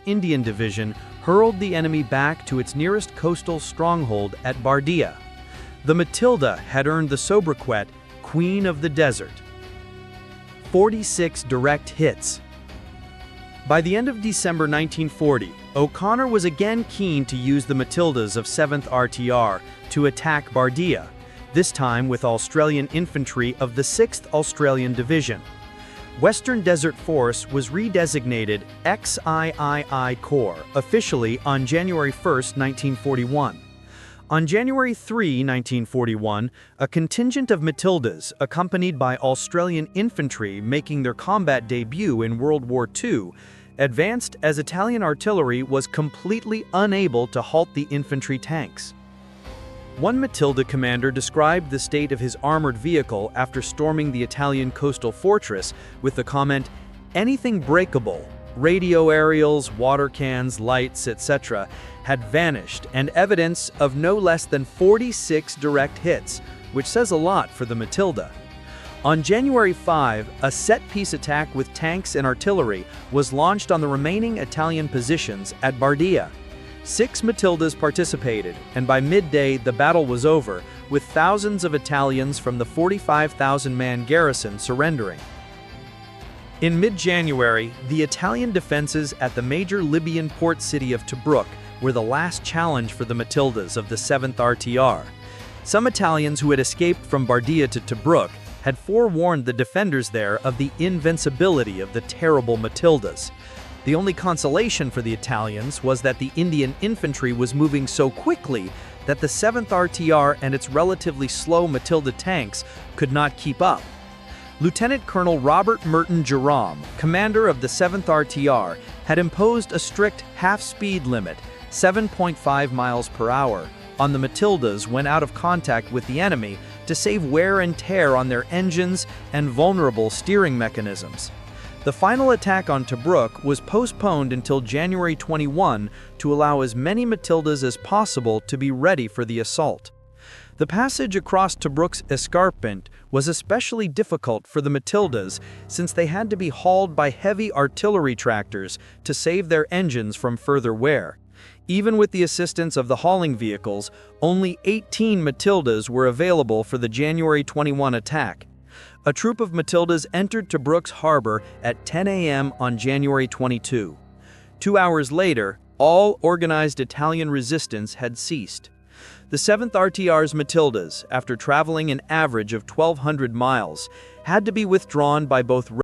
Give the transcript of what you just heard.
Indian Division hurled the enemy back to its nearest coastal stronghold at Bardia. The Matilda had earned the sobriquet Queen of the Desert. 46 direct hits. By the end of December 1940, O'Connor was again keen to use the Matildas of 7th RTR to attack Bardia, this time with Australian infantry of the 6th Australian Division. Western Desert Force was redesignated XIII Corps officially on January 1, 1941. On January 3, 1941, a contingent of Matildas, accompanied by Australian infantry making their combat debut in World War II, advanced as Italian artillery was completely unable to halt the infantry tanks. One Matilda commander described the state of his armored vehicle after storming the Italian coastal fortress with the comment, "Anything breakable, radio aerials, water cans, lights, etc., had vanished, and evidence of no less than 46 direct hits, which says a lot for the Matilda." On January 5, a set-piece attack with tanks and artillery was launched on the remaining Italian positions at Bardia. 6 Matildas participated, and by midday the battle was over, with thousands of Italians from the 45,000-man garrison surrendering. In mid-January, the Italian defenses at the major Libyan port city of Tobruk were the last challenge for the Matildas of the 7th RTR. Some Italians who had escaped from Bardia to Tobruk had forewarned the defenders there of the invincibility of the terrible Matildas. The only consolation for the Italians was that the Indian infantry was moving so quickly that the 7th RTR and its relatively slow Matilda tanks could not keep up. Lieutenant Colonel Robert Merton Jerome, commander of the 7th RTR, had imposed a strict half-speed limit, 7.5 miles per hour, on the Matildas when out of contact with the enemy to save wear and tear on their engines and vulnerable steering mechanisms. The final attack on Tobruk was postponed until January 21 to allow as many Matildas as possible to be ready for the assault. The passage across Tobruk's escarpment was especially difficult for the Matildas since they had to be hauled by heavy artillery tractors to save their engines from further wear. Even with the assistance of the hauling vehicles, only 18 Matildas were available for the January 21 attack. A troop of Matildas entered Tobruk's harbor at 10 a.m. on January 22. 2 hours later, all organized Italian resistance had ceased. The 7th RTR's Matildas, after traveling an average of 1,200 miles, had to be withdrawn by both